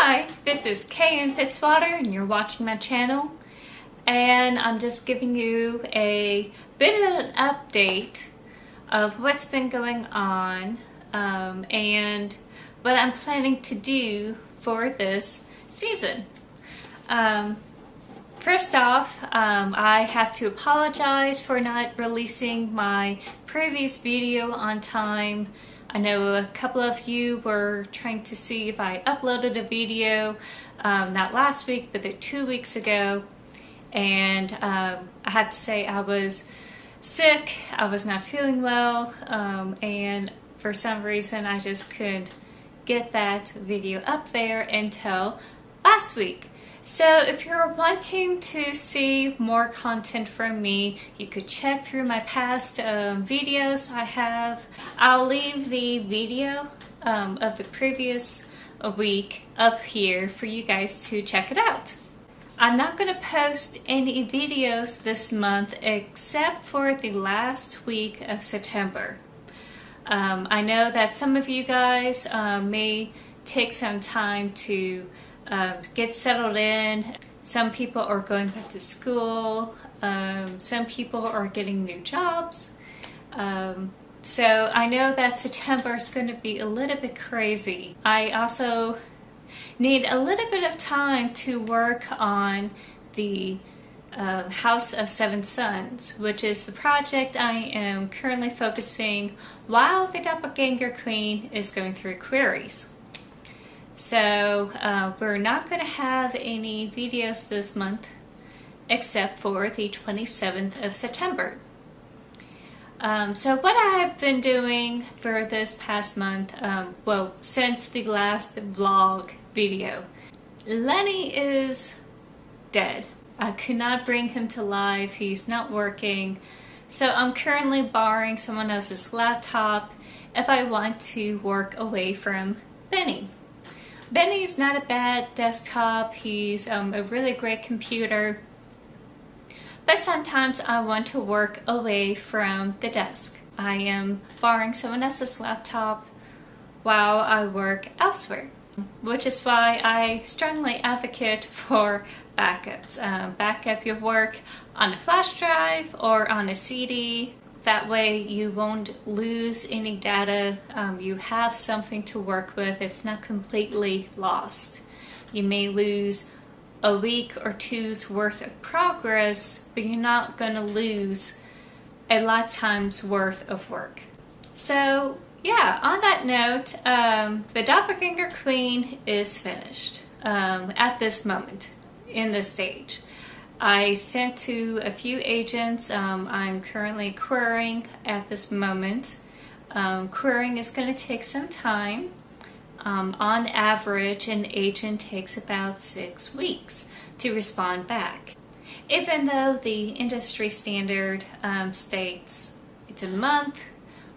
Hi, this is K.N.Fitzwater and you're watching my channel, and I'm just giving you a bit of an update of what's been going on and what I'm planning to do for this season. First off, I have to apologize for not releasing my previous video on time. I know a couple of you were trying to see if I uploaded a video, not last week, but 2 weeks ago. And I had to say I was sick, I was not feeling well, and for some reason I just couldn't get that video up there until last week. So if you're wanting to see more content from me, you could check through my past videos I have. I'll leave the video of the previous week up here for you guys to check it out. I'm not going to post any videos this month except for the last week of September. I know that some of you guys may take some time to get settled in. Some people are going back to school. Some people are getting new jobs. So I know that September is going to be a little bit crazy. I also need a little bit of time to work on the House of Seven Sons, which is the project I am currently focusing while the Doppelganger Queen is going through queries. So we're not going to have any videos this month except for the 27th of September. So what I have been doing for this past month, well, since the last vlog video, Lenny is dead. I could not bring him to life. He's not working. So I'm currently borrowing someone else's laptop if I want to work away from Benny. Benny's not a bad desktop. He's a really great computer. But sometimes I want to work away from the desk. I am borrowing someone else's laptop while I work elsewhere, which is why I strongly advocate for backups. Backup your work on a flash drive or on a CD. That way you won't lose any data. You have something to work with. It's not completely lost. You may lose a week or two's worth of progress, but you're not going to lose a lifetime's worth of work. So yeah, on that note, the Doppelganger Queen is finished at this moment, in this stage. I sent to a few agents. I'm currently querying at this moment. Querying is going to take some time. On average, an agent takes about 6 weeks to respond back. Even though the industry standard states it's a month,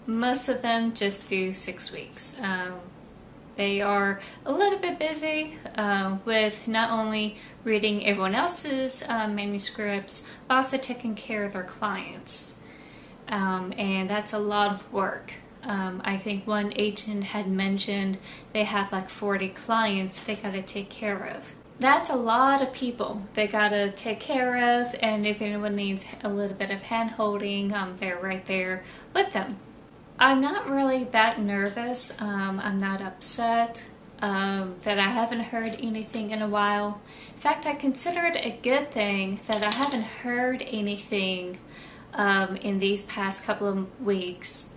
most of them just do 6 weeks. They are a little bit busy with not only reading everyone else's manuscripts, but also taking care of their clients. And that's a lot of work. I think one agent had mentioned they have like 40 clients they gotta take care of. That's a lot of people they gotta take care of, and if anyone needs a little bit of hand-holding, they're right there with them. I'm not really that nervous. I'm not upset that I haven't heard anything in a while. In fact, I consider it a good thing that I haven't heard anything in these past couple of weeks,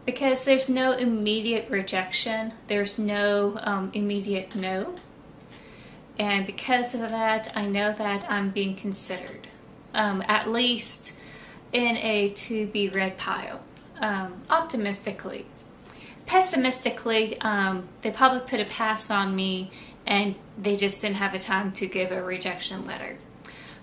because there's no immediate rejection. There's no immediate no. And because of that, I know that I'm being considered, at least in a to be read pile. Optimistically. Pessimistically, they probably put a pass on me and they just didn't have a time to give a rejection letter.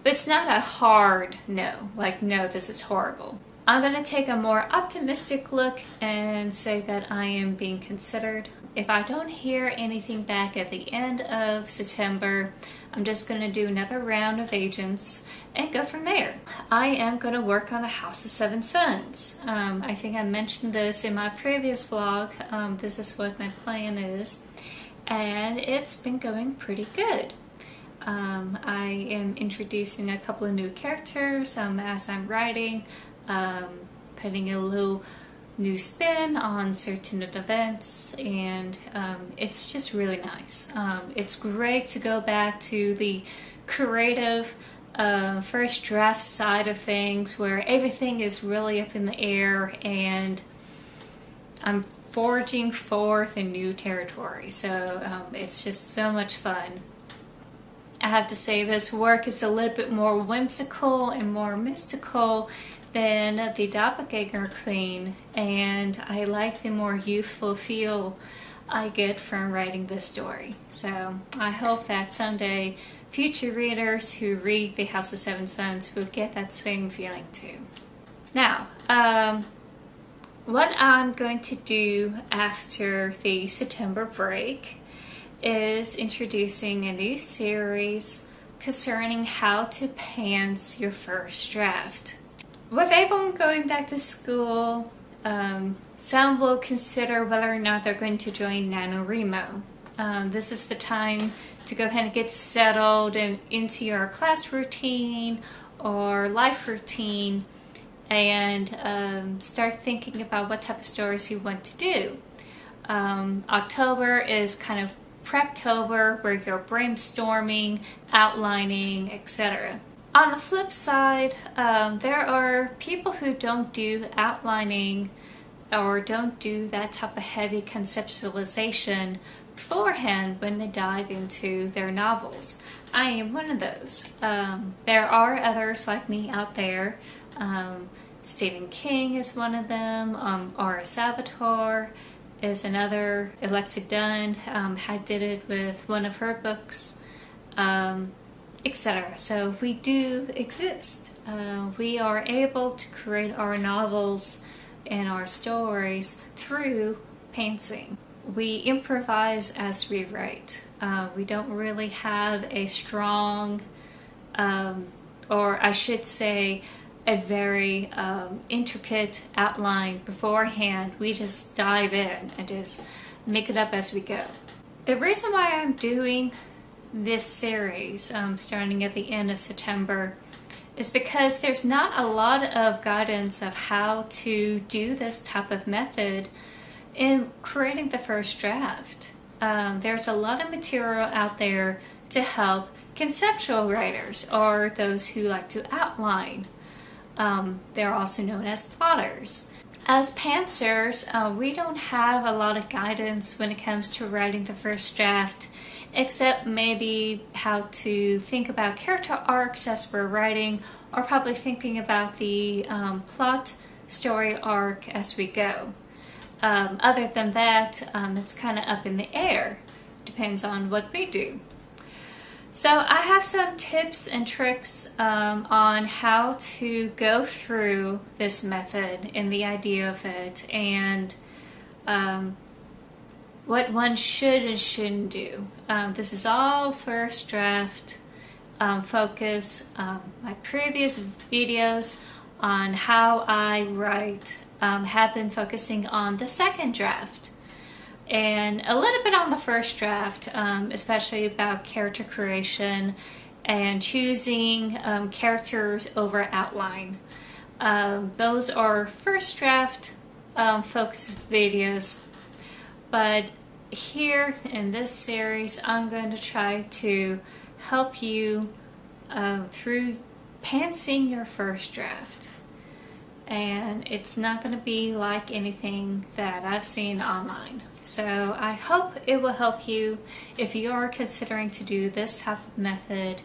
But it's not a hard no, like no, this is horrible. I'm going to take a more optimistic look and say that I am being considered. If I don't hear anything back at the end of September, I'm just going to do another round of agents and go from there. I am going to work on the House of Seven Sons. I think I mentioned this in my previous vlog. This is what my plan is. and it's been going pretty good. I am introducing a couple of new characters as I'm writing, putting a little new spin on certain events, and it's just really nice. It's great to go back to the creative first draft side of things where everything is really up in the air and I'm forging forth in new territory. So it's just so much fun. I have to say this work is a little bit more whimsical and more mystical than the Doppelganger Queen, and I like the more youthful feel I get from writing this story. So I hope that someday future readers who read The House of Seven Sons will get that same feeling too. Now, what I'm going to do after the September break is introducing a new series concerning how to pants your first draft. With everyone going back to school, some will consider whether or not they're going to join NaNoWriMo. This is the time to go ahead and get settled into your class routine or life routine and start thinking about what type of stories you want to do. October is kind of Preptober, where you're brainstorming, outlining, etc. On the flip side, there are people who don't do outlining or don't do that type of heavy conceptualization beforehand when they dive into their novels. I am one of those. There are others like me out there. Stephen King is one of them. R. Salvatore is another. Alexa Dunn did it with one of her books, etc. So we do exist. We are able to create our novels and our stories through pantsing. We improvise as we write. We don't really have a strong, or I should say, a very intricate outline beforehand. We just dive in and just make it up as we go. The reason why I'm doing this series starting at the end of September is because there's not a lot of guidance of how to do this type of method in creating the first draft. There's a lot of material out there to help conceptual writers or those who like to outline. They're also known as plotters. As pantsers, we don't have a lot of guidance when it comes to writing the first draft, except maybe how to think about character arcs as we're writing, or probably thinking about the plot story arc as we go. Other than that, it's kind of up in the air. Depends on what we do. So I have some tips and tricks on how to go through this method and the idea of it, and what one should and shouldn't do. This is all first draft focus. My previous videos on how I write have been focusing on the second draft and a little bit on the first draft, especially about character creation and choosing characters over outline. Those are first draft focus videos, but here in this series I'm going to try to help you through pantsing your first draft. And it's not going to be like anything that I've seen online. So I hope it will help you if you are considering to do this type of method.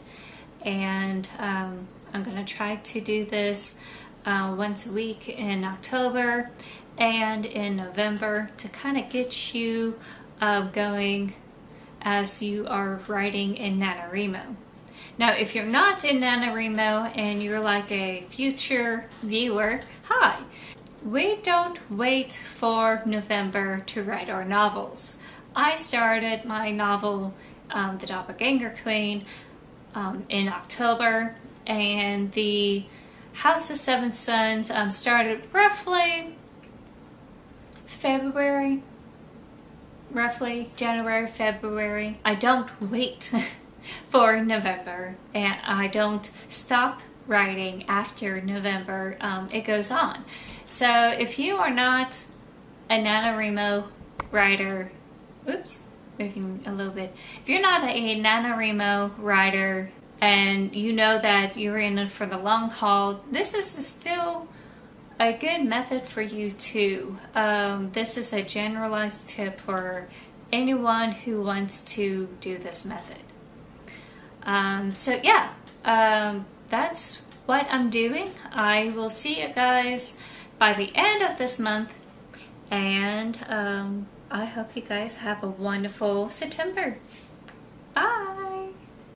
And I'm going to try to do this once a week in October and in November to kind of get you going as you are writing in NaNoWriMo. Now, if you're not in NaNoWriMo and you're like a future viewer, hi! We don't wait for November to write our novels. I started my novel, The Doppelganger Queen, in October, and The House of Seven Sons started roughly February, roughly January, February. I don't wait for November, and I don't stop writing after November. It goes on. So if you are not a NaNoWriMo writer, oops, moving a little bit. If you're not a NaNoWriMo writer and you know that you're in it for the long haul, this is still a good method for you too. This is a generalized tip for anyone who wants to do this method. So yeah, that's what I'm doing. I will see you guys by the end of this month, and I hope you guys have a wonderful September. Bye!